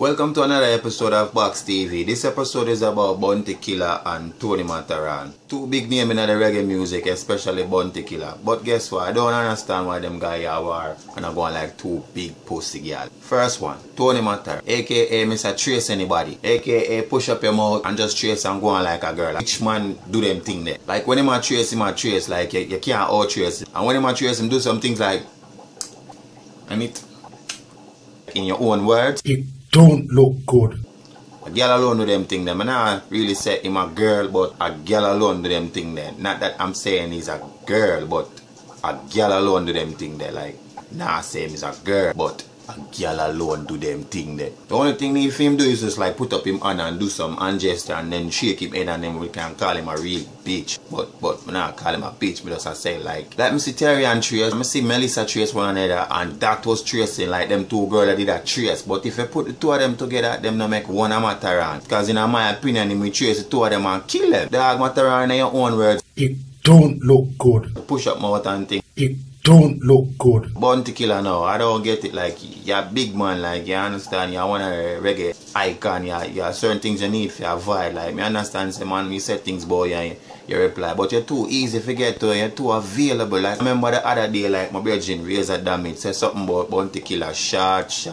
Welcome to another episode of Box TV. This episode is about Bounty Killer and Tony Matterhorn. Two big names in the reggae music, especially Bounty Killer. But guess what? I don't understand why them guys are war and are going like two big pussy girl. First one, Tony Matterhorn, aka Mr. Trace Anybody, aka push up your mouth and just trace and go on like a girl. Each man do them thing there. Like when him a trace, like you can't out trace. And when him a trace, him do some things like, and it, in your own words, don't look good. A girl alone do them thing there. I not really say him a girl, but a girl alone do them thing there. Not that I'm saying he's a girl, but a girl alone do them thing there. Like, nah say him is a girl, but a girl alone do them thing there. The only thing if him do is just like put up him hand and do some hand gesture and then shake him head and then we can call him a real bitch. But I not call him a bitch, but just I say like me see Terry and Trace, I see Melissa Trace one another and that was tracing like them two girls that did a trace. But if you put the two of them together, them no make one a Matterhorn. Because in my opinion, if we trace the two of them and kill them. Dog Matterhorn in your own words. It don't look good. Push up mouth and thing. It don't look good. Bounty Killer now, I don't get it. Like you're a big man, like you understand, you're one of the reggae icon, you certain things you need for your vibe. Like me understand say man, we say things boy and you reply. But you're too easy to get to, you're too available. Like I remember the other day like my virgin Razor Damage said something about Bounty Killer, shots.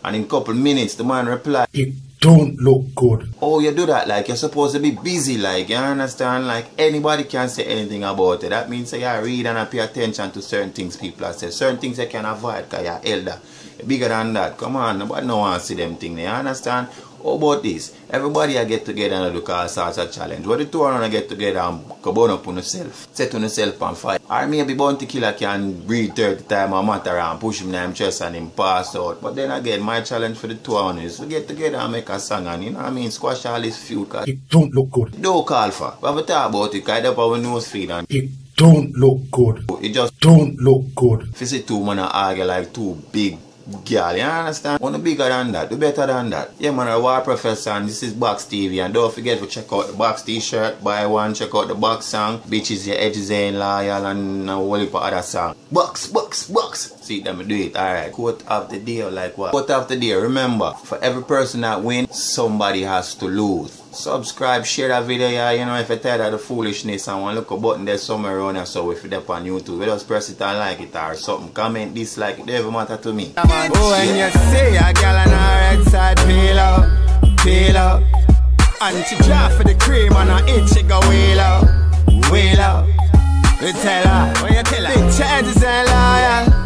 And in a couple minutes the man replied, it don't look good. Oh, you do that like you're supposed to be busy, like you understand, like anybody can say anything about it. That means that you read and pay attention to certain things people say. Certain things you can avoid because you're elder. You're bigger than that. Come on, nobody no want to see them things. You understand? How about this? Everybody get together and look all sorts of challenge. What the two are get together and go burn up on yourself. Set on yourself on fire. Or maybe Bounty Killer can breathe 30 times or matter and push him in his chest and him pass out. But then again, my challenge for the two of is to get together and make a song and you know what I mean, squash all this feud. It don't look good. Don't call for. But we talk about it because that's our nose feed and it don't look good. It just don't look good. If you see two men argue like two big girl, you understand? One bigger than that, do better than that. Yeah man, a War Professor and this is Box TV and don't forget to check out the Box t-shirt, buy one, check out the Box song, Bitches Your Edges Ain't Loyal and a whole heap of other song. Box. See them do it, alright. Quote of the day or like what? Quote of the day, remember, for every person that wins, somebody has to lose. Subscribe, share that video, yeah, you know, if you're tired of the foolishness and want to look a button there somewhere around here, so if you're up on YouTube, you just press it and like it or something, comment, dislike, it doesn't matter to me. Oh, and you see a girl on her right side, peel out, and she drop for the cream on her itch, she go wheel out, we tell her, what you tell her, bitch, your edges ain't loyal.